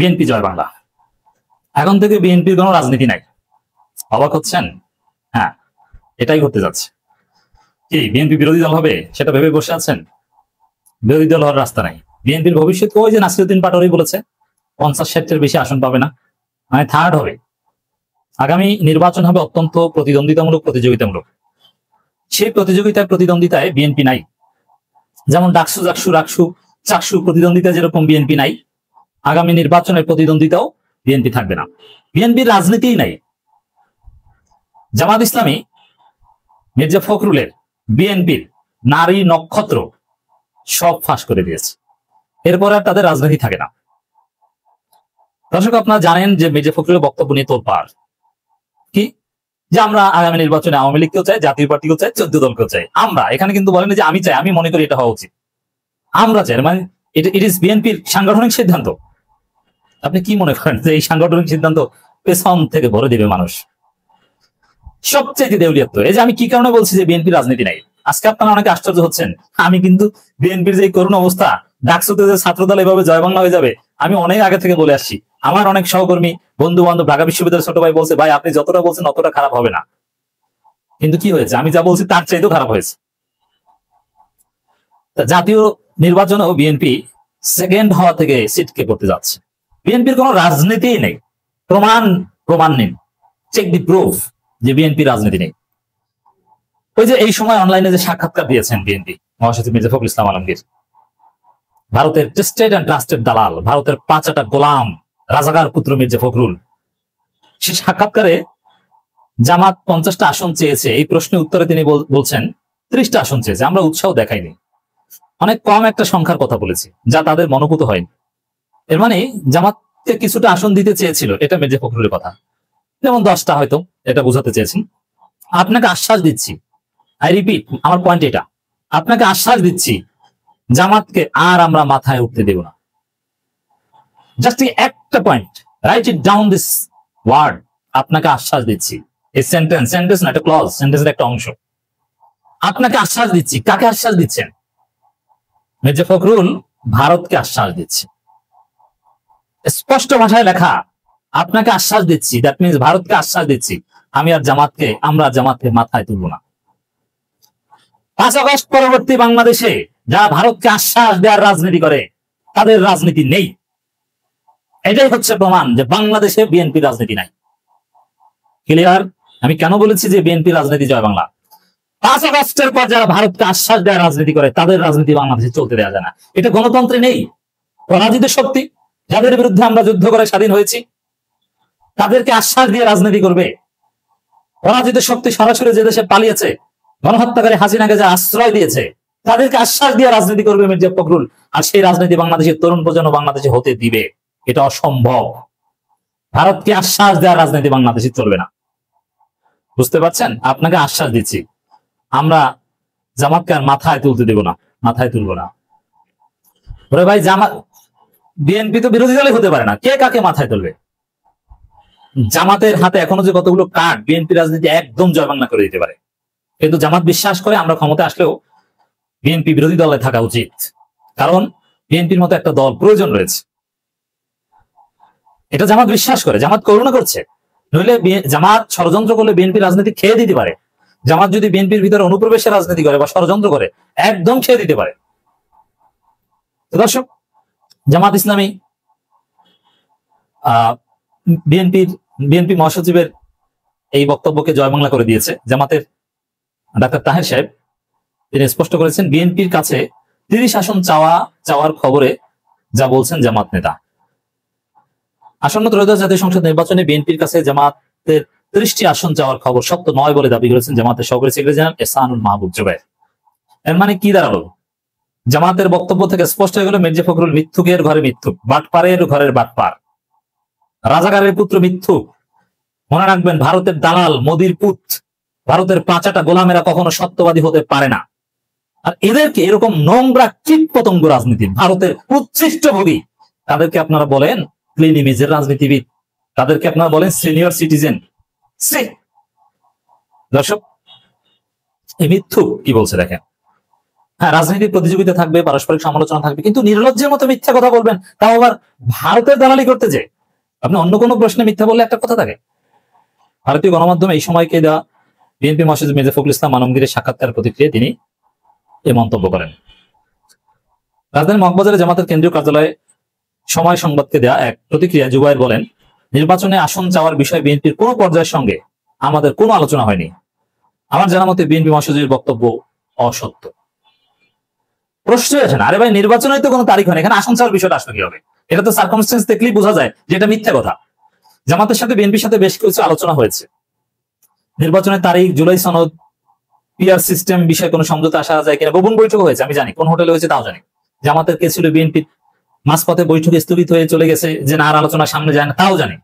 BNP জয় বাংলা। এখন থেকে বিএনপির কোনো রাজনীতি নাই। অবাক হচ্ছেন? হ্যাঁ, এটাই ঘটতে যাচ্ছে। কি বিএনপি বিরোধী দল হবে সেটা ভেবে বসে আছেন? বিরোধী দল হওয়ার রাস্তা নাই। বিএনপির ভবিষ্যৎ ওই যে নাসিরউদ্দিন পাটোয়ারি বলেছে 50-60-এর বেশি আসন পাবে না, মানে থার্ড হবে। আগামী নির্বাচন হবে অত্যন্ত প্রতিদ্বন্দ্বিতামূলক, প্রতিযোগিতামূলক। সেই প্রতিদ্বন্দ্বিতায় বিএনপি নাই। যেমন ডাকসু জাকসু রাকসু চাকসু প্রতিদ্বন্দ্বিতা যেরকম বিএনপি নাই, আগামী নির্বাচনের প্রতিদ্বন্দ্বিতাও বিএনপি থাকবে না। বিএনপির রাজনীতিই নাই। জামাত ইসলামী মির্জা ফখরুলের বিএনপির নারী নক্ষত্র সব ফাঁস করে দিয়েছে। এরপর আর তাদের রাজনীতি থাকে না। দর্শক, আপনারা জানেন যে মির্জা ফখরুলের বক্তব্য নিয়ে তোলপাড় কি, যে আমরা আগামী নির্বাচনে আওয়ামী লীগকেও চাই, জাতীয় পার্টিকেও চাই, 14 দলকেও চাই। আমরা এখানে কিন্তু বলেন যে আমি চাই, আমি মনে করি এটা হওয়া উচিত, আমরা চাই, মানে ইট ইজ বিএনপির সাংগঠনিক সিদ্ধান্ত। আপনি কি মনে করেন যে এই সাংগঠনিক সিদ্ধান্ত পেছন থেকে ভরে দিবে মানুষ? সবচেয়ে দেউলিয়াত্ব। এই যে আমি কি কারণে বলছি যে বিএনপির রাজনীতি নাই, আজকে আপনারা অনেকে আশ্চর্য হচ্ছেন। আমি কিন্তু বিএনপির যে করুণ অবস্থা, ডাকসুতে যে ছাত্রদল এভাবে জয় বাংলা হয়ে যাবে, আমি অনেক আগে থেকে বলে আসছি। আমার অনেক সহকর্মী, বন্ধু বান্ধব, ঢাকা বিশ্ববিদ্যালয়ের ছোট ভাই বলছে, ভাই আপনি যতটা বলছেন অতটা খারাপ হবে না। কিন্তু কি হয়েছে, আমি যা বলছি তার চাইতেও খারাপ হয়েছে। জাতীয় নির্বাচনেও বিএনপি সেকেন্ড হওয়া থেকে সিটকে করতে যাচ্ছে। বিএনপির কোনো রাজনীতিই নেই। প্রমাণ নিন, চেক দি প্রুফ যে বিএনপি রাজনীতি নেই। ওই যে এই সময় অনলাইনে যে সাক্ষাৎকার দিয়েছেন বিএনপি মহাসচিব মির্জা ফখরুল ইসলাম আলমগীর, ভারতের টেস্টেড এন্ড ট্রাস্টেড দালাল, ভারতের পাঁচাটা গোলাম রাজাকার পুত্র মির্জা ফখরুল, সে সাক্ষাৎকারে জামাত 50টা আসন চেয়েছে, এই প্রশ্নের উত্তরে তিনি বলছেন 30টা আসন চেয়েছে, আমরা উৎসাহ দেখাইনি, অনেক কম একটা সংখ্যার কথা বলেছি, যা তাদের মনোভূত হয়নি। এর মানে জামাতকে কিছুটা আসন দিতে চেয়েছিল, এটা মির্জা ফখরুলের কথা, যেমন 10টা হয়তো, এটা বোঝাতে চেয়েছেন। আপনাকে আশ্বাস দিচ্ছি, আই রিপিট, আমার পয়েন্ট এটা, আপনাকে আশ্বাস দিচ্ছি জামাতকে আর আমরা মাথায় উঠতে দেব না। জাস্ট একটা point, write it down this word, আপনাকে আশ্বাস দিচ্ছি। এই সেন্টেন্স না, একটা ক্লজ, সেন্টেন্সের একটা অংশ। আপনাকে আশ্বাস দিচ্ছি, কাকে আশ্বাস দিচ্ছেন? মির্জা ফখরুল ভারতকে আশ্বাস দিচ্ছে, স্পষ্ট ভাষায় লেখা, আপনাকে আশ্বাস দিচ্ছি, দ্যাট মিনস ভারতকে আশ্বাস দিচ্ছি আমরা জামাতকে মাথায় তুলব না। 5 আগস্ট পরবর্তী বাংলাদেশে যারা ভারতকে আশ্বাস দেওয়ার রাজনীতি করে, তাদের রাজনীতি নেই। এটাই হচ্ছে প্রমাণ যে বাংলাদেশে বিএনপি রাজনীতি নাই। ক্লিয়ার? আমি কেন বলেছি যে বিএনপি রাজনীতি জয় বাংলা? 5 আগস্টের পর যারা ভারতকে আশ্বাস দেওয়ার রাজনীতি করে, তাদের রাজনীতি বাংলাদেশে চলতে দেওয়া যায় না। এটা গণতন্ত্রে নেই। পরাজিত শক্তি, যাদের বিরুদ্ধে আমরা যুদ্ধ করে স্বাধীন হয়েছি, তাদেরকে আশ্বাস দিয়ে রাজনীতি করবে? পরাজিত শক্তি সরাসরি যে দেশে পালিয়েছে, গণহত্যাকারী হাসিনাকে যা আশ্রয় দিয়েছে, তাদেরকে আশ্বাস দিয়ে রাজনীতি করবে মির্জা ফখরুল? আর সেই রাজনীতি বাংলাদেশের তরুণ প্রজন্ম বাংলাদেশে হতে দিবে? এটা অসম্ভব। ভারতকে আশ্বাস দেওয়ার রাজনীতি বাংলাদেশে চলবে না। বুঝতে পারছেন? আপনাকে আশ্বাস দিচ্ছি, আমরা জামাতকে আর মাথায় তুলতে দেব না, মাথায় তুলবো না। ওরে ভাই, বিএনপি তো বিরোধী দলই হতে পারে না, কে কাকে মাথায় তুলবে? জামাতের হাতে এখনো যে কতগুলো কার্ড, বিএনপি রাজনীতি একদম জয় বাংলা করে দিতে পারে। কিন্তু জামাত বিশ্বাস করে আমরা ক্ষমতা আসলেও বিএনপি বিরোধী দলে থাকা উচিত, কারণ বিএনপির মতো একটা দল প্রয়োজন রয়েছে। এটা জামাত বিশ্বাস করে, জামাত করুণা করছে। নইলে জামাত ষড়যন্ত্র করলে বিএনপি রাজনীতি খেয়ে দিতে পারে। জামাত যদি বিএনপির ভিতরে অনুপ্রবেশের রাজনীতি করে বা ষড়যন্ত্র করে, একদম খেয়ে দিতে পারে। তো দর্শক, জামাত ইসলামী বিএনপি মহাসচিবের এই বক্তব্যকে জয় বাংলা করে দিয়েছে। জামাতের ডাক্তার তাহের সাহেব তিনি স্পষ্ট করেছেন, বিএনপির কাছে 30 আসন চাওয়ার খবরে যা বলছেন জামাত নেতা। আসন্ন ত্রয়োদশ জাতীয় সংসদ নির্বাচনে বিএনপির কাছে জামাতের 30টি আসন চাওয়ার খবর সত্য নয় বলে দাবি করেছেন জামাতের সহকারী সেক্রেটারি জেনারেল এহসানুল মাহবুব জুবায়ের। এর মানে কি দাঁড়ালো? জামাতের বক্তব্য থেকে স্পষ্ট হয়ে গেল মির্জা ফখরুল মিথ্যুকের ঘরে মিথ্যুক, বাটপারের ঘরের বাটপার, রাজাকারের পুত্র মিথ্যুক। মনে রাখবেন, ভারতের দালাল, মোদির পুত, ভারতের পাঁচাটা গোলামেরা কখনো সত্যবাদী হতে পারে না। আর এদেরকে এরকম নোংরা কীট পতঙ্গ রাজনীতি, ভারতের উচ্ছিষ্ট ভোগী, তাদেরকে আপনারা বলেন ক্লিন ইমেজের রাজনীতিবিদ, তাদেরকে আপনারা বলেন সিনিয়র সিটিজেন। দর্শক, এই মিথ্যুক কি বলছে দেখেন, হ্যাঁ, রাজনৈতিক প্রতিযোগিতা থাকবে, পারস্পরিক সমালোচনা থাকবে, কিন্তু নির্লজ্জের মতো মিথ্যা কথা বলবেন, তাও আবার ভারতের দালালি করতে যে। আপনি অন্য কোনো প্রশ্নে মিথ্যা বললে একটা কথা থাকে। ভারতীয় গণমাধ্যমে এই সময়কে দেওয়া বিএনপি মহাসচিব মির্জা ফখরুল ইসলাম আলমগীরের সাক্ষাৎকার প্রতিক্রিয়ায় তিনি এই মন্তব্য করেন। রাজধানী মগবাজারে জামাতের কেন্দ্রীয় কার্যালয়ে সময় সংবাদকে দেয়া এক প্রতিক্রিয়া জুবায়ের বলেন, নির্বাচনে আসন চাওয়ার বিষয়ে বিএনপির কোনো পর্যায়ের সঙ্গে আমাদের কোনো আলোচনা হয়নি। আমার জানা মতে বিএনপি মহাসচিবের বক্তব্য অসত্য। প্রশ্নই আসে না, আরে ভাই নির্বাচনের তো কোনো তারিখ হয়নি, এখানে আসন চাওয়ার বিষয়টা আসলে কি হবে? এটা তো সার্কামস্টেন্স দেখলেই বোঝা যায় যে এটা মিথ্যা কথা। জামাতের সাথে বিএনপির সাথে বেশ কিছু আলোচনা হয়েছে। নির্বাচনের তারিখ, জুলাই সনদ, পিআর সিস্টেম বিষয়ে কোনো সমঝোতা আসা যায় কিনা, গোপন বৈঠক হয়েছে, আমি জানি কোন হোটেলে হয়েছে তাও জানি। জামাতের কে ছিল বিএনপির মাঝপথে বৈঠকে স্থগিত হয়ে চলে গেছে, যে না আর আলোচনা সামনে যায় না, তাও জানি।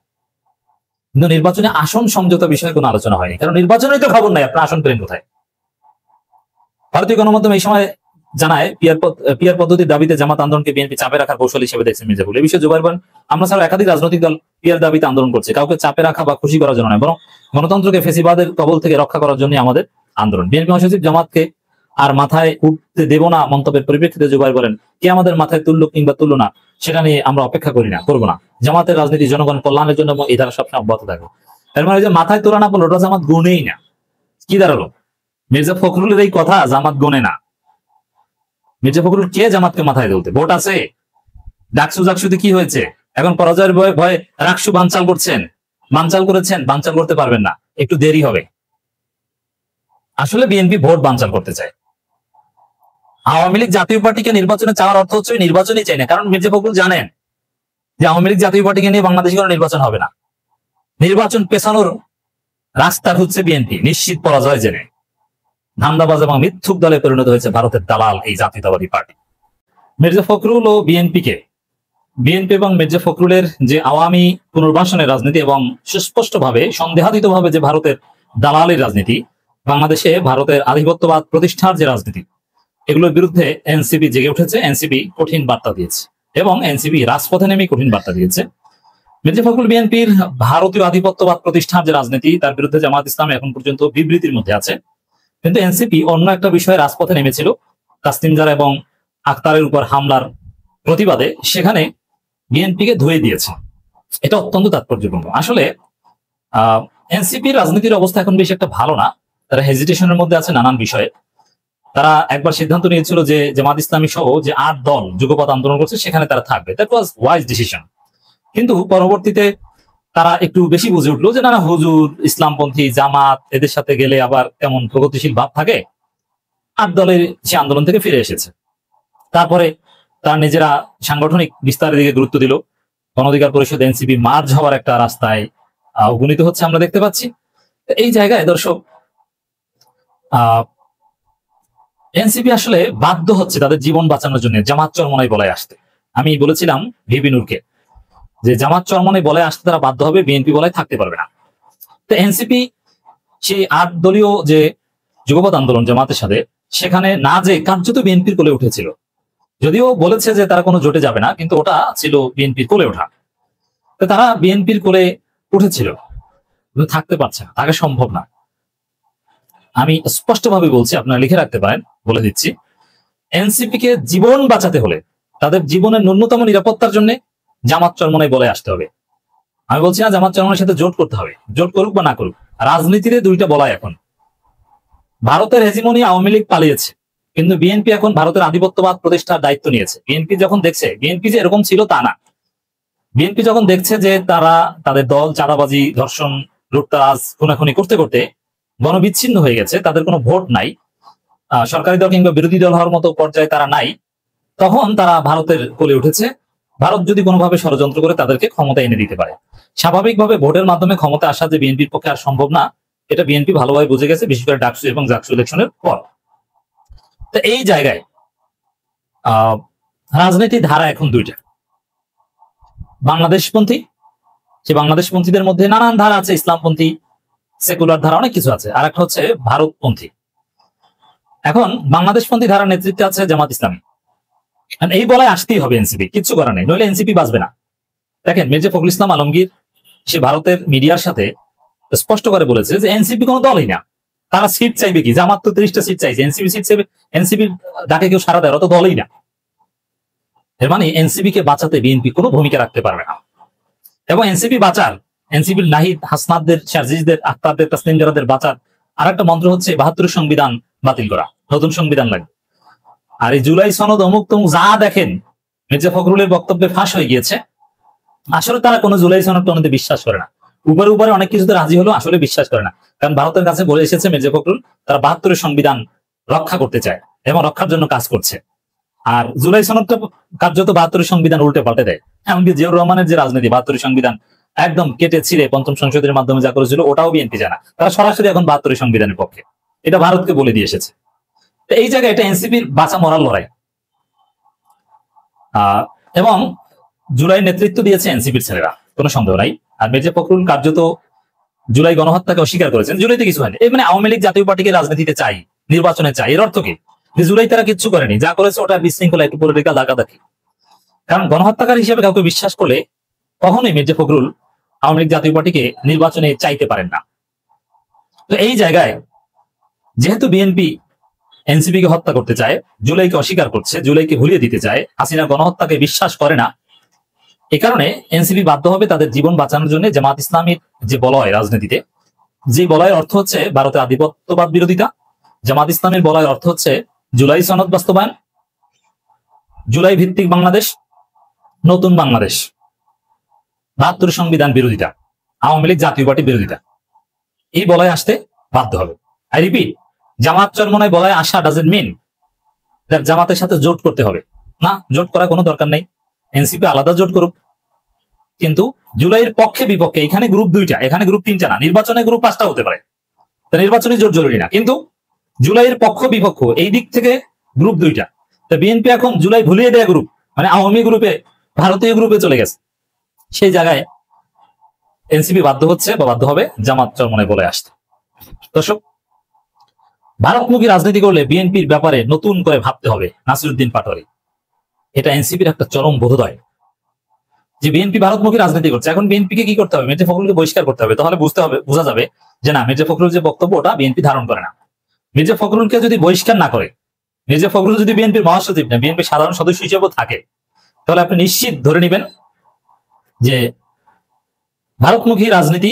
কিন্তু নির্বাচনে আসন সমঝোতা বিষয়ে কোনো আলোচনা হয়নি, কারণ নির্বাচনেই তো খবর নাই আপনার আসন পেলেন কোথায়। ভারতীয় গণমাধ্যম এই সময় জানায়, পিআর পদ্ধতির দাবিতে জামাত আন্দোলনকে বিএনপি চাপে রাখার কৌশল হিসেবে দেখছেন মির্জা ফখরুল। এই বিষয়ে জুবায়ের বলেন, আমরা ছাড়া একাধিক রাজনৈতিক দল পিআর দাবিতে আন্দোলন করছে, কাউকে চাপে রাখা বা খুশি করার জন্য নয়, বরং গণতন্ত্রকে ফেসিবাদের কবল থেকে রক্ষা করার জন্য আমাদের আন্দোলন। বিএনপি মহাসচিব জামাতকে আর মাথায় উঠতে দেব না মন্তব্যের পরিপ্রেক্ষিতে জুবায়ের বলেন, কে আমাদের মাথায় তুললো কিংবা তুললো না সেটা নিয়ে আমরা অপেক্ষা করি না, করবো না। জামাতের রাজনীতি জনগণ কল্যাণের জন্য এবং এই ধারা সবসময় অব্যাহত থাকবে। তার মানে যে মাথায় তোলা না পড়লো ওটা জামাত গুনেই না। কি দাঁড়ালো? মির্জা ফখরুলের এই কথা জামাত গুনে না। মির্জা ফখরুল কে জামাতকে মাথায় তুলতে? ভোট আছে, ডাকসু জাকসুতে কি হয়েছে? এখন পরাজয়ের ভয়ে রাকসু বানচাল করছেন, বানচাল করেছেন, বানচাল করতে পারবেন না, একটু দেরি হবে। আসলে বিএনপি ভোট বানচাল করতে চায়। আওয়ামী লীগ জাতীয় পার্টিকে নির্বাচনে চাওয়ার অর্থ হচ্ছে নির্বাচনই চাই না, কারণ মির্জা ফখরুল জানেন যে আওয়ামী লীগ জাতীয় পার্টিকে নিয়ে বাংলাদেশে কোনো নির্বাচন হবে না। নির্বাচন পেছানোর রাস্তা হচ্ছে বিএনপি, নিশ্চিত পরাজয় জেনে। ধান্দাবাজ এবং মিথ্যুক দলে পরিণত হয়েছে ভারতের দালাল এই জাতীয়তাবাদী পার্টি। মির্জা ফখরুল ও বিএনপি এবং মির্জা ফখরুলের যে আওয়ামী পুনর্বাসনের রাজনীতি এবং সুস্পষ্টভাবে সন্দেহাতীতভাবে যে ভারতের দালালের রাজনীতি, বাংলাদেশে ভারতের আধিপত্যবাদ প্রতিষ্ঠার যে রাজনীতি, এগুলোর বিরুদ্ধে এনসিপি জেগে উঠেছে। এনসিপি কঠিন বার্তা দিয়েছে এবং এনসিপি রাজপথে নেমে কঠিন বার্তা দিয়েছে। মির্জা ফখরুল বিএনপির ভারতীয় আধিপত্যবাদ প্রতিষ্ঠার যে রাজনীতি, তার বিরুদ্ধে জামাত ইসলাম এখন পর্যন্ত বিবৃতির মধ্যে আছে। কিন্তু এনসিপি অন্য একটা বিষয়ে রাজপথে নেমেছিল, তাসলিম জারা এবং আখতারের উপর হামলার প্রতিবাদে। সেখানে বিএনপিকে ধুয়ে দিয়েছে। এটা অত্যন্ত তাৎপর্যপূর্ণ। আসলে এনসিপির রাজনীতির অবস্থা এখন বেশি একটা ভালো না। তারা হেজিটেশনের মধ্যে আছে নানান বিষয়ে। তারা একবার সিদ্ধান্ত নিয়েছিল যে জামাত ইসলামী সহ যে 8 দল যুগপৎ আন্দোলন করছে সেখানে তারা থাকবে। That was wise decision. কিন্তু পরবর্তীতে তারা একটু বেশি বুঝে উঠলো যে না, হুজুর, ইসলামপন্থী, জামাত, এদের সাথে গেলে আবার কেমন প্রগতিশীল ভাব থাকে। 8 দলের সে আন্দোলন থেকে ফিরে এসেছে। তারপরে তারা নিজেরা সাংগঠনিক বিস্তারের দিকে গুরুত্ব দিল। গণ অধিকার পরিষদ এনসিপি মার্জ হওয়ার একটা রাস্তায় উপনীত হচ্ছে আমরা দেখতে পাচ্ছি। এই জায়গায় দর্শক, এনসিপি আসলে বাধ্য হচ্ছে তাদের জীবন বাঁচানোর জন্য জামাত চরমনাই বলায় আসতে। আমি বলেছিলাম ভিপি নূরকে যে জামাত চরমনাই বলায় আসতে তারা বাধ্য হবে, বিএনপি বলায় থাকতে পারবে না। তো এনসিপি সেই 8 দলীয় যে যুগপৎ আন্দোলন জামাতের সাথে, সেখানে না যে কার্যত বিএনপির কোলে উঠেছিল। যদিও বলেছে যে তারা কোনো জোটে যাবে না, কিন্তু ওটা ছিল বিএনপির কোলে ওঠা। তো তারা বিএনপির কোলে উঠেছিল, থাকতে পারছে না, থাকা সম্ভব না। আমি স্পষ্টভাবে বলছি, আপনারা লিখে রাখতে পারেন, বলে দিচ্ছি, এনসিপি কে জীবন বাঁচাতে হলে, তাদের জীবনের ন্যূনতম নিরাপত্তার জন্য জামাত চরমনাই বলে আসতে হবে। আমি বলছি না জামাত চরমনাইয়ের সাথে জোট করতে হবে, জোট করুক বা না করুক, রাজনীতিতে দুইটা বলাই। এখন ভারতের হেজিমনি আওয়ামী লীগ পালিয়েছে, কিন্তু বিএনপি এখন ভারতের আধিপত্যবাদ প্রতিষ্ঠার দায়িত্ব নিয়েছে। বিএনপি যখন দেখছে, বিএনপি যে এরকম ছিল তা না, বিএনপি যখন দেখছে যে তারা তাদের দল চাঁদাবাজি, ধর্ষণ, লুটতরাজ, খুনাখুনি করতে করতে গণবিচ্ছিন্ন হয়ে গেছে, তাদের কোনো ভোট নাই, সরকারি দল কিংবা বিরোধী দল হওয়ার মতো পর্যায়ে তারা নাই, তখন তারা ভারতের কোলে উঠেছে। ভারত যদি কোনোভাবে ষড়যন্ত্র করে তাদেরকে ক্ষমতা এনে দিতে পারে। স্বাভাবিকভাবে ভোটের মাধ্যমে ক্ষমতা আসা যে বিএনপির পক্ষে আর সম্ভব না, এটা বিএনপি ভালোভাবে বুঝে গেছে, বিশেষ করে ডাকসু এবং জাকসু ইলেকশনের পর। তো এই জায়গায় রাজনীতির ধারা এখন দুইটা, বাংলাদেশপন্থী, সে বাংলাদেশপন্থীদের মধ্যে নানান ধারা আছে, ইসলামপন্থী, সেকুলার ধারা, অনেক কিছু আছে। আর একটা হচ্ছে ভারতপন্থী। এখন বাংলাদেশপন্থী ধারার নেতৃত্বে আছে জামাত ইসলামী। এই বলায় আসতেই হবে এনসিপি, কিচ্ছু করার নেই, নইলে এনসিপি বাঁচবে না। দেখেন, মির্জা ফখরুল ইসলাম আলমগীর সে ভারতের মিডিয়ার সাথে স্পষ্ট করে বলেছে যে এনসিপি কোনো দলই না, তারা সিট চাইবে কি? জামাত তো 30টা সিট চাইছে, এনসিপি সিট চাইবে, এনসিপির ডাকে কেউ সারা দেয়, ওরা তো দলই না। এর মানে এনসিপি কে বাঁচাতে বিএনপি কোনো ভূমিকা রাখতে পারবে না। এবং এনসিপি বাঁচার, এনসিপির নাহিদ হাসনাতদের, শারজিজদের, আক্তারদের, তাসলিম জারাদের বাঁচার আর একটা মন্ত্র হচ্ছে 72 সংবিধান বাতিল করা, নতুন সংবিধান লাগবে। আর এই জুলাই সনদ অমুক তমুক যা দেখেন, মির্জা ফখরুলের বক্তব্যে ফাঁস হয়ে গিয়েছে। আসলে তারা কোনো জুলাই সনদ টনদে বিশ্বাস করে না, উপরে উপরে অনেক কিছুতে রাজি হলো, আসলে বিশ্বাস করে না। কারণ ভারতের কাছে বলে এসেছে মির্জা ফখরুল তারা 72 সংবিধান রক্ষা করতে চায় এবং রক্ষার জন্য কাজ করছে। আর জুলাই সনদটা কার্যত 72 সংবিধান উল্টে পাল্টে দেয়। এমনকি জিয়াউর রহমানের যে রাজনীতি, 72 সংবিধান একদম কেটে ছিঁড়ে পঞ্চম সংসদের মাধ্যমে যা করেছিল ওটাও বিএনপি জানা, তারা সরাসরি এখন 72 সংবিধানের পক্ষে, এটা ভারতকে বলে দিয়ে এসেছে। এই জায়গায় এটা এনসিপির বাঁচা মরার লড়াই। এবং জুলাই নেতৃত্ব দিয়েছে এনসিপির ছেলেরা, কোনো সন্দেহ নাই। আর মির্জা ফখরুল কার্যত জুলাই গণহত্যাকে অস্বীকার করেছেন, জুলাইতে কিছু হয়নি। এই মানে আওয়ামী লীগ জাতীয় পার্টিকে রাজনীতিতে চাই, নির্বাচনে চাই, এর অর্থ কি? যে জুলাই তারা কিচ্ছু করেনি, যা করেছে ওটা বিশৃঙ্খলা, একটু পলিটিক্যাল দাগাদাকি। কারণ গণহত্যাকারী হিসেবে কাউকে বিশ্বাস করলে কখনোই মির্জা ফখরুল আওয়ামী লীগ জাতীয় পার্টিকে নির্বাচনে চাইতে পারেন না। তো এই জায়গায় যেহেতু বিএনপি এনসিপি কে হত্যা করতে চায়, জুলাইকে অস্বীকার করছে, জুলাইকে ভুলিয়ে দিতে চায়, হাসিনা গণহত্যাকে বিশ্বাস করে না, এ কারণে এনসিপি বাধ্য হবে তাদের জীবন বাঁচানোর জন্য জামাত ইসলামীর যে বলয় রাজনীতিতে, যে বলয়ের অর্থ হচ্ছে ভারতের আধিপত্যবাদ বিরোধিতা, জামাত ইসলামের বলয়ের অর্থ হচ্ছে জুলাই সনদ বাস্তবায়ন, জুলাই ভিত্তিক বাংলাদেশ, নতুন বাংলাদেশ, 72 সংবিধান বিরোধিতা, আওয়ামী লীগ জাতীয় পার্টি বিরোধিতা, এই বলয়ে আসতে বাধ্য হবে। আই রিপিট, জামাত চরমনায় বলয়ে আসা ডাজন্ট মিন জামাতের সাথে জোট করতে হবে না, জোট করার কোনো দরকার নেই, এনসিপি আলাদা জোট করুক। কিন্তু জুলাইয়ের পক্ষে বিপক্ষে এখানে গ্রুপ 2টা, এখানে গ্রুপ 3টা না, নির্বাচনে গ্রুপ 5টা হতে পারে, নির্বাচনী জোট জরুরি না। কিন্তু জুলাইয়ের পক্ষ বিপক্ষ এই দিক থেকে গ্রুপ 2টা। তো বিএনপি এখন জুলাই ভুলিয়ে দেয়া গ্রুপ, মানে আওয়ামী গ্রুপে, ভারতীয় গ্রুপে চলে গেছে। সেই জায়গায় এনসিপি বাধ্য হচ্ছে বা বাধ্য হবে জামাত চরমনায় বলে আসতে। দর্শক, ভারতমুখী রাজনীতি করলে বিএনপির ব্যাপারে নতুন করে ভাবতে হবে নাসিরউদ্দিন পাটোয়ারি। এটা এনসিপির একটা চরম বোধোদয় যে বিএনপি ভারতমুখী রাজনীতি করছে। এখন বিএনপিকে কি করতে হবে? মির্জা ফখরুলকে বহিষ্কার করতে হবে, তাহলে বোঝা যাবে যে না, মির্জা ফখরুল যে বক্তব্য ওটা বিএনপি ধারণ করে না। মির্জা ফখরুলকে যদি বহিষ্কার না করে, মির্জা ফখরুল যদি বিএনপির মহাসচিব না, বিএনপির সাধারণ সদস্য হিসেবেও থাকে, তাহলে আপনি নিশ্চিত ধরে নেবেন যে ভারতমুখী রাজনীতি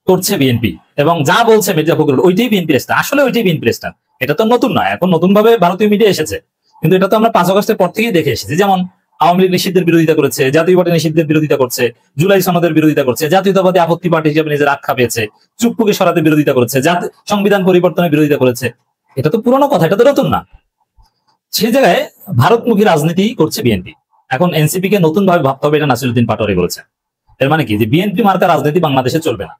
করছে বিএনপি, এবং যা বলছে মির্জা ফখরুল ওইটাই বিএনপির স্ট্যান্ড, আসলে ওইটাই বিএনপির স্ট্যান্ড। এটা তো নতুন নয়, এখন নতুন ভাবে ভারতীয় মিডিয়া এসেছে, কিন্তু এটা তো আমরা 5 আগস্টের পর থেকেই দেখে এসেছি। যেমন আওয়ামী লীগ নিষিদ্ধের বিরোধিতা করেছে, জাতীয় পার্টি নিষিদ্ধের বিরোধিতা করছে, জুলাই সনদের বিরোধিতা করছে, জাতীয়তাবাদী আপত্তি পার্টি হিসেবে নিজের আখ্যা পেয়েছে, চুপ্পুকে সরাতে বিরোধিতা করেছে, সংবিধান পরিবর্তনের বিরোধিতা করেছে। এটা তো পুরনো কথা, এটা তো নতুন না। সেই জায়গায় ভারতমুখী রাজনীতি করছে বিএনপি। এখন এনসিপি কে নতুন ভাবে ভাবতে হবে, এটা নাসিরউদ্দিন পাটোয়ারি বলেছে। এর মানে কি? যে বিএনপি মার্কা রাজনীতি বাংলাদেশে চলবে না,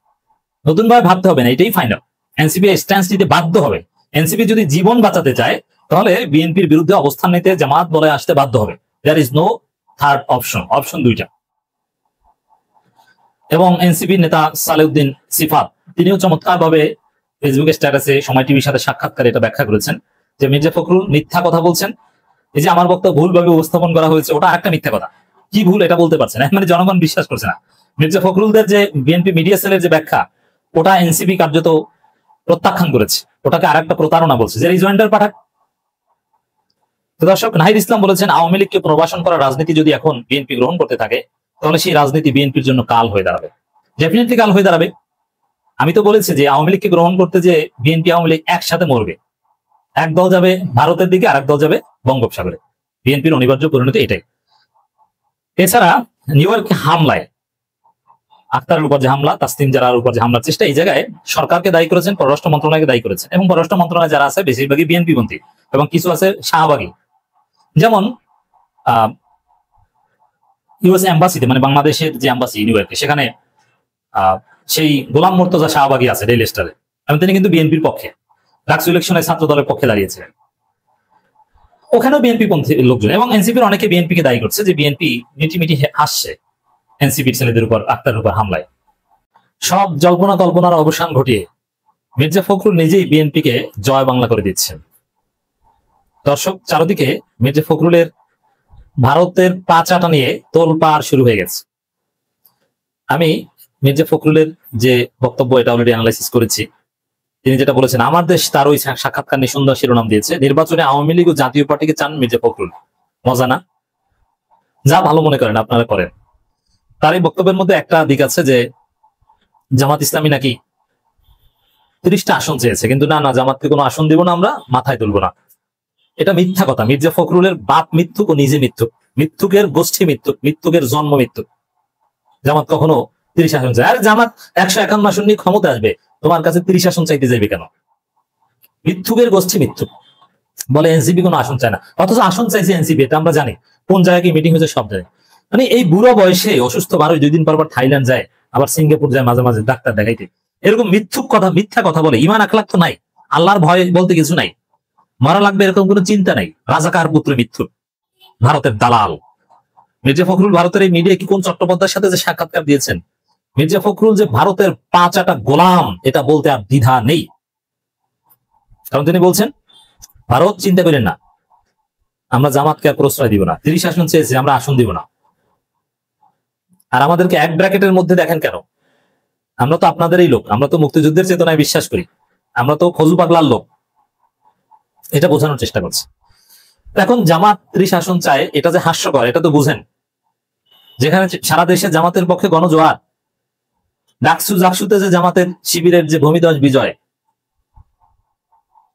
নতুন ভাবে ভাবতে হবে না, এটাই ফাইনাল। এনসিপি স্ট্যান্স নিতে বাধ্য হবে। এনসিপি যদি জীবন বাঁচাতে চায় তাহলে বিএনপির বিরুদ্ধে অবস্থান নিতে জামাত বলে আসতে বাধ্য হবে। There is no third option, option 2টা। এবং এনসিপির নেতা সালেউদ্দিন সিফাত তিনিও চমৎকার ভাবে ফেসবুকে স্ট্যাটাসে সময় টিভির সাথে সাক্ষাৎকারে এটা ব্যাখ্যা করেছেন যে মির্জা ফখরুল মিথ্যা কথা বলছেন, এই যে আমার বক্তব্য ভুলভাবে উপস্থাপন করা হয়েছে ওটা আরেকটা মিথ্যা কথা। কি ভুল এটা বলতে পারছে না, মানে জনগণ বিশ্বাস করছে না। মির্জা ফখরুলদের যে বিএনপি মিডিয়া সেলের যে ব্যাখ্যা, ওটা এনসিপি কার্যত প্রত্যাখ্যান করেছে, ওটাকে আরেকটা প্রতারণা বলছে, যে রিজয়েন্ডার পাঠাক। দর্শক, নাহিদ ইসলাম বলেছেন আওয়ামী লীগকে প্রবাসন করা রাজনীতি যদি এখন বিএনপি গ্রহণ করতে থাকে তাহলে সেই রাজনীতি বিএনপির জন্য কাল হয়ে দাঁড়াবে, ডেফিনেটলি কাল হয়ে দাঁড়াবে। আমি তো বলেছি যে আওয়ামী লীগকে গ্রহণ করতে যে বিএনপি আওয়ামী লীগ একসাথে মরবে, এক দল যাবে ভারতের দিকে, আরেক দল যাবে বঙ্গোপসাগরে। বিএনপির অনিবার্য পরিণতি এটাই। এছাড়া নিউ ইয়র্কে হামলায়, আক্তারের উপর যে হামলা, তাসলিম জারার উপর যে হামলার চেষ্টা, এই জায়গায় সরকারকে দায়ী করেছেন, পররাষ্ট্র মন্ত্রণালয়কে দায়ী করেছেন, এবং পররাষ্ট্র মন্ত্রণালয় যারা আছে বেশিরভাগই বিএনপি পন্থী এবং কিছু আছে শাহবাগী। যেমন ইউএস এম্বাসিতে, মানে বাংলাদেশের যে এম্বাসি নিউ ইয়র্কে, সেখানে সেই গোলাম মুর্তজা শাহবাগী আছে ডেইলি স্টারে, এবং তিনি কিন্তু বিএনপির পক্ষে, ডাকসু ইলেকশনে ছাত্র দলের পক্ষে দাঁড়িয়েছিলেন। ওখানেও বিএনপি পন্থী লোকজন এবং এনসিপির অনেকে বিএনপিকে দায়ী করছে যে বিএনপি মিটিমিটি হাসছে এনসিপির ছেলেদের উপর, আক্তারের উপর হামলায়। সব জল্পনা কল্পনার অবসান ঘটিয়ে মির্জা ফখরুল নিজেই বিএনপিকে জয় বাংলা করে দিচ্ছেন। দর্শক, চারদিকে মির্জা ফখরুলের ভারতের পা চাটা নিয়ে তোলপাড় শুরু হয়ে গেছে। আমি মির্জা ফখরুলের যে বক্তব্য এটা অলরেডি অ্যানালাইসিস করেছি, তিনি যেটা বলেছেন, আমার দেশ তার ওই সাক্ষাৎকার নিয়ে সুন্দর শিরোনাম দিয়েছে, নির্বাচনে আওয়ামী লীগ ও জাতীয় পার্টিকে চান মির্জা ফখরুল। মজা না? যা ভালো মনে করেন আপনারা করেন। তার এই বক্তব্যের মধ্যে একটা দিক আছে যে জামাত ইসলামী নাকি 30টা আসন চেয়েছে, কিন্তু না, জামাতকে কোনো আসন দিব না, আমরা মাথায় তুলবো না। এটা মিথ্যা কথা। মির্জা ফখরুলের বাপ মিথ্যুক ও নিজে মিথ্যুক, মিথ্যুকের গোষ্ঠী মিথ্যুক, মিথ্যুকের জন্ম মৃত্যুক। জামাত কখনো 30 আসন চায়? আরে জামাত 151 আসন নিয়ে ক্ষমতা আসবে, তোমার কাছে 30 আসন চাইতে যাবে কেন? মিথ্যুকের গোষ্ঠী মিথ্যুক। বলে এনসিপি কোনো আসন চায় না, অথচ আসন চাইছে এনসিপি। এটা আমরা জানি, কোন জায়গায় মিটিং হয়েছে সব জানি। মানে এই বুড়ো বয়সে অসুস্থ মানুষ 2 দিন পর থাইল্যান্ড যায়, আবার সিঙ্গাপুর যায় মাঝে মাঝে ডাক্তার দেখাইতে, এরকম মিথ্যুক কথা, মিথ্যা কথা বলে। ইমান আখলাক তো নাই, আল্লাহর ভয় বলতে কিছু নাই, মারা লাগবে এরকম কোনো চিন্তা নাই। রাজাকার পুত্র মিথ্যুক, ভারতের দালাল। মির্জা ফখরুল ভারতের এই মিডিয়া কি কোন চট্টোপাধ্যায়ের সাথে যে সাক্ষাৎকার দিয়েছেন, মির্জা ফখরুল যে ভারতের 5 গোলাম, এটা বলতে আর দ্বিধা নেই। কারণ তিনি বলছেন, ভারত চিন্তা করেন না, আমরা জামাতকে আর প্রশ্রয় দিব না, 30 আসন চেয়েছে, আমরা আসন দিব না। আর আমাদেরকে এক ব্র্যাকেটের মধ্যে দেখেন কেন? আমরা তো আপনাদেরই লোক, আমরা তো মুক্তিযুদ্ধের চেতনায় বিশ্বাস করি, আমরা তো ফজু পাগলার লোক। এটা বোঝানোর চেষ্টা করছে। এখন জামাত 30 আসন চায়, এটা যে হাস্যকর এটা তো বুঝেন। যেখানে সারা দেশে জামাতের পক্ষে গণজোয়ার, জাকসুতে যে জামাতের শিবিরের যে ভূমিধ্বস বিজয়,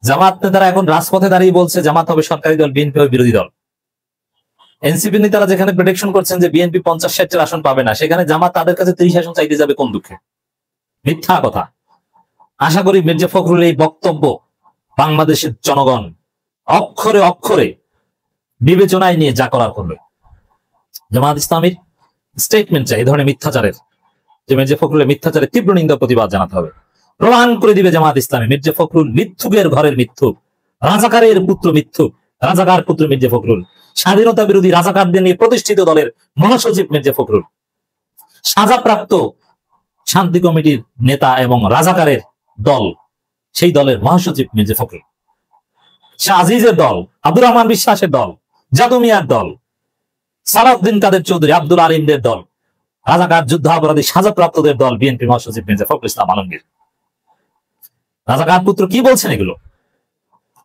জামাত নেতারা এখন রাজপথে দাঁড়িয়ে বলছে জামাত হবে সরকারি দল, বিএনপি হবে বিরোধী দল। এনসিপি নেতারা যেখানে প্রেডিকশন করছেন যে বিএনপি 50-60 আসন পাবে না, সেখানে জামাত তাদের কাছে 30 আসন চাইতে যাবে কোন দুঃখে? মিথ্যা কথা। আশা করি মির্জা ফখরুল এই বক্তব্য বাংলাদেশের জনগণ অক্ষরে অক্ষরে বিবেচনায় নিয়ে যা করার করবে। জামাত ইসলামীর স্টেটমেন্ট চাই এই ধরনের মিথ্যাচারের, যে মির্জা ফখরুলের মিথ্যাচারের তীব্র নিন্দা প্রতিবাদ জানাতে হবে। প্রমাণ করে দিবে জামাত ইসলামী মির্জা ফখরুল মিথ্যুকের ঘরের মিথ্যুক, রাজাকারের পুত্র মিথ্যুক, রাজাকার পুত্র মির্জা ফখরুল, স্বাধীনতা বিরোধী রাজাকারদের নিয়ে প্রতিষ্ঠিত দলের মহাসচিব মির্জা ফখরুল, সাজাপ্রাপ্ত শান্তি কমিটির নেতা এবং রাজাকারের দল, সেই দলের মহাসচিব মির্জা ফখরুল, শাহ আজিজের দল, আব্দুর রহমান বিশ্বাসের দল, জাদু মিয়ার দল, সালাউদ্দিন কাদের চৌধুরী, আব্দুল আলিমদের দল, রাজাকার যুদ্ধাপরাধী সাজাপ্রাপ্তদের দল, বিএনপি মহাসচিব মির্জা ফখরুল ইসলাম আলমগীর। রাজাকার পুত্র কি বলছেন এগুলো?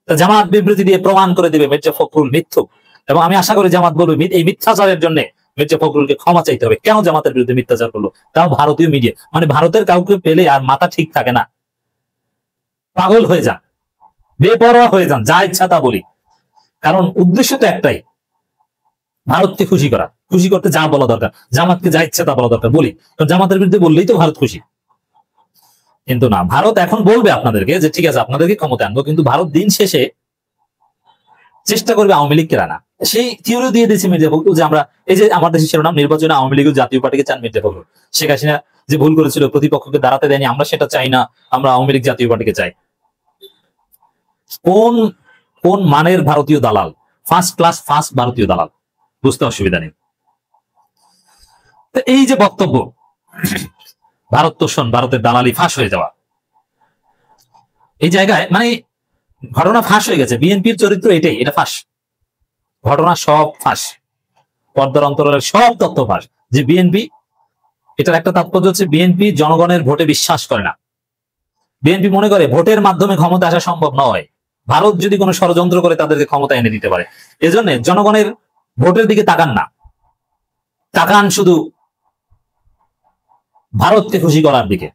জামাত বিবৃতি দিয়ে প্রমাণ করে দিবে মির্জা ফখরুল মিথ্যুক। এবং আমি আশা করি জামাত বলবে এই মিথ্যাচারের জন্য মির্জা ফখরুলকে ক্ষমা চাইতে হবে। কেন জামাতের বিরুদ্ধে মিথ্যাচার করলো? তাও ভারতীয় মিডিয়া। মানে ভারতের কাউকে পেলে আর মাথা ঠিক থাকে না, পাগল হয়ে যান, বেপরোয়া হয়ে যান, যা ইচ্ছা তা বলি। কারণ উদ্দেশ্য তো একটাই, ভারতকে খুশি করা। খুশি করতে যা বলা দরকার, জামাতকে যা ইচ্ছা তা বলা দরকার বলি, কারণ জামাতের বিরুদ্ধে বললেই তো ভারত খুশি। কিন্তু না, ভারত এখন বলবে আপনাদেরকে যে ঠিক আছে আপনাদেরকে ক্ষমতা আনবো, কিন্তু ভারত দিন শেষে চেষ্টা করবে আওয়ামী লীগকে আনা। সেই থিওরি দিয়ে দিয়েছে মির্জা ফখরুল যে আমরা, এই যে আমার দেশের শিরোনাম নির্বাচনে আওয়ামী লীগ জাতীয় পার্টিকে চান মির্জা ফখরুল। শেখ হাসিনা যে ভুল করেছিল, প্রতিপক্ষকে দাঁড়াতে দেয়নি, আমরা সেটা চাই না, আমরা আওয়ামী লীগ জাতীয় পার্টিকে চাই। কোন কোন মানের ভারতীয় দালাল? ফার্স্ট ক্লাস ফার্স্ট ভারতীয় দালাল, বুঝতে অসুবিধা নেই। এই যে বক্তব্য, ভারত তোষণ, ভারতের দালালি ফাঁস হয়ে যাওয়া, এই জায়গায় মানে ঘটনা ফাঁস হয়ে গেছে। বিএনপির চরিত্র এটাই, এটা ফাঁস, ঘটনা সব ফাঁস, পর্দার অন্তরের সব তথ্য ফাঁস। যে বিএনপি, এটার একটা তাৎপর্য হচ্ছে বিএনপি জনগণের ভোটে বিশ্বাস করে না। বিএনপি মনে করে ভোটের মাধ্যমে ক্ষমতা আসা সম্ভব নয়, ভারত যদি কোনো ষড়যন্ত্র করে তাদেরকে ক্ষমতা এনে দিতে পারে। এজন্য জনগণের ভোটের দিকে তাকান না, তাকান শুধু ভারতকে খুশি করার দিকে।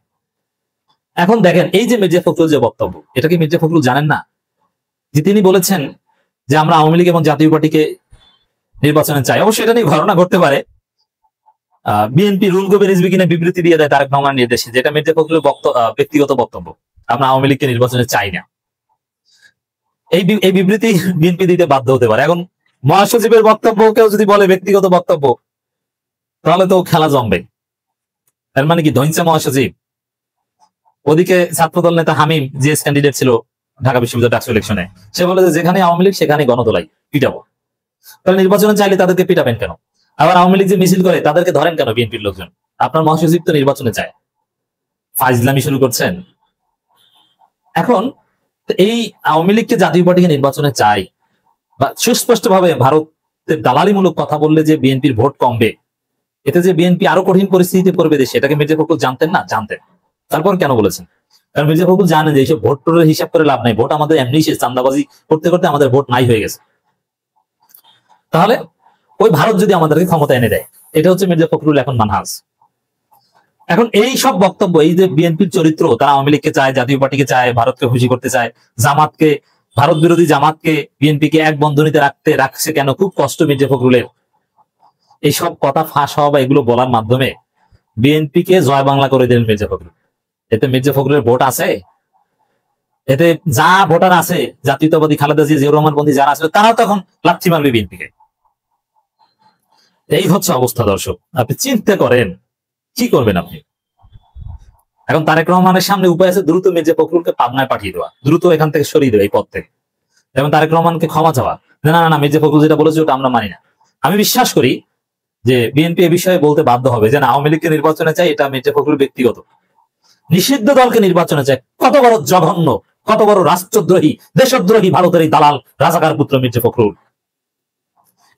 এখন দেখেন এই যে মির্জা ফখরুল যে বক্তব্য, এটা কি মির্জা ফখরুল জানেন না যে তিনি বলেছেন যে আমরা আওয়ামী লীগ এবং জাতীয় পার্টিকে নির্বাচনে চাই? অবশ্যই এটা নিয়ে ঘটনা ঘটতে পারে। বিএনপি রুল কবি রিজভী কিনে বিবৃতি দিয়ে দেয় তারেক রহমানের নির্দেশে, যেটা মির্জা ফখরুলের ব্যক্তিগত বক্তব্য, আমরা আওয়ামী লীগকে নির্বাচনে চাই না। এই বিবৃতি বিএনপি দিতে বাধ্য হতে পারে। এখন মহাসচিবের বক্তব্য কেউ যদি বলে ব্যক্তিগত বক্তব্য, তাহলে তো খেলা জমবে। তার মানে কি ধৈর্য মহাসচিব? ওদিকে ছাত্রদল নেতা হামিম জিএস ক্যান্ডিডেট ছিল ঢাকা বিশ্ববিদ্যালয় ডাকসু ইলেকশনে, সে বলে যে যেখানে আওয়ামী লীগ সেখানে গণদোলাই পিটাবো। তাহলে নির্বাচনে চাইলে তাদেরকে পিটাবেন কেন? আবার আওয়ামী লীগ যে মিছিল করে তাদেরকে ধরেন কেন বিএনপির লোকজন? আপনার মহাসচিব তো নির্বাচনে চায়, ফাইজলামি শুরু করছেন। এখন এই আওয়ামী লীগকে জাতীয় পার্টিকে নির্বাচনে চাই বা সুস্পষ্ট ভাবে ভারতের দালালিমূলক কথা বললে যে বিএনপির ভোট কমবে, এতে যে বিএনপি আরো কঠিন পরিস্থিতিতে পড়বে দেশে, এটাকে মির্জা ফখরুল জানতেন না? জানতেন। তারপর কেন বলেছেন? কারণ মির্জা ফখরুল জানে যে এইসব ভোট টোটের হিসাব করে লাভ নাই, ভোট আমাদের এমনি শেষ, চান্দাবাজি করতে করতে আমাদের ভোট নাই হয়ে গেছে। তাহলে ওই ভারত যদি আমাদেরকে ক্ষমতা এনে দেয়, এটা হচ্ছে মির্জা ফখরুল এখন মানহাজ। এখন এই সব বক্তব্য, এই যে বিএনপির চরিত্র, তারা আওয়ামী লীগকে চায়, জাতীয় পার্টিকে চায়, ভারতকে খুশি করতে চায়, জামাতকে, ভারত বিরোধী জামাতকে, বিএনপিকে এক বন্ধনীতে রাখছে কেন, খুব কষ্ট মির্জা ফখরুলের। এইসব কথা ফাঁস হওয়া বা এগুলো বলার মাধ্যমে বিএনপিকে জয় বাংলা করে দিলেন মির্জা ফখরুল। এতে মির্জা ফখরুলের ভোট আছে, এতে যা ভোটার আছে, জাতীয়তাবাদী খালেদা জিয়া, জিয়াউর রহমান বন্দী যারা আছে, তারাও তখন লাথি মারবে বিএনপিকে। এই হচ্ছে অবস্থা। দর্শক, আপনি চিন্তা করেন কি করবেন আপনি। এখন তারেক রহমানের সামনে উপায় আছে দ্রুত মির্জা ফখরুলকে পাবনায় পাঠিয়ে দেওয়া, দ্রুত এখান থেকে সরিয়ে দেওয়া এই পদ থেকে, এবং তারেক রহমানকে ক্ষমা চাওয়া, না না না মির্জা ফখরুল যেটা বলেছে ওটা আমরা মানি না। আমি বিশ্বাস করি যে বিএনপি এ বিষয়ে বলতে বাধ্য হবে যে না, আওয়ামী লীগকে নির্বাচনে চাই, এটা মির্জা ফখরুল ব্যক্তিগত। নিষিদ্ধ দলকে নির্বাচনে চায়, কত বড় জঘন্য, কত বড় রাষ্ট্রদ্রোহী, দেশদ্রোহী ভারতের এই দালাল রাজাকার পুত্র মির্জা ফখরুল।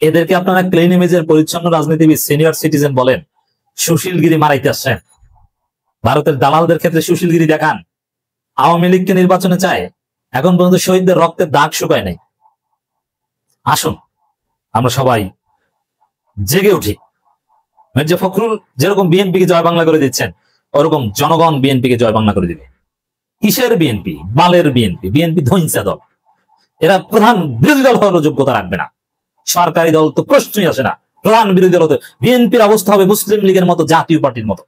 এদেরকে আপনারা ক্লিন ইমেজের পরিচ্ছন্ন রাজনীতিবিদ, সিনিয়র সিটিজেন বলেন, সুশীলগিরি মারাইতে আসছেন। ভারতের দালালদের ক্ষেত্রে সুশীলগিরি দেখান। আওয়ামী লীগকে নির্বাচনে চায়, এখন পর্যন্ত শহীদদের রক্তের দাগ শুকায় নাই। আসুন আমরা সবাই জেগে উঠি। মির্জা ফখরুল যেরকম বিএনপিকে জয় বাংলা করে দিচ্ছেন, ওরকম জনগণ বিএনপিকে জয় বাংলা করে দিবে। কিসের বিএনপি? বালের বিএনপি। বিএনপি ধ্বংসা দল, এরা প্রধান বিরোধী দল হওয়ার যোগ্যতা রাখবে না। সরকারি দল তো প্রশ্নই আসে না। প্রধান বিরোধী দল হতে বিএনপির অবস্থা হবে মুসলিম লীগের মতো, জাতীয় পার্টির মতো।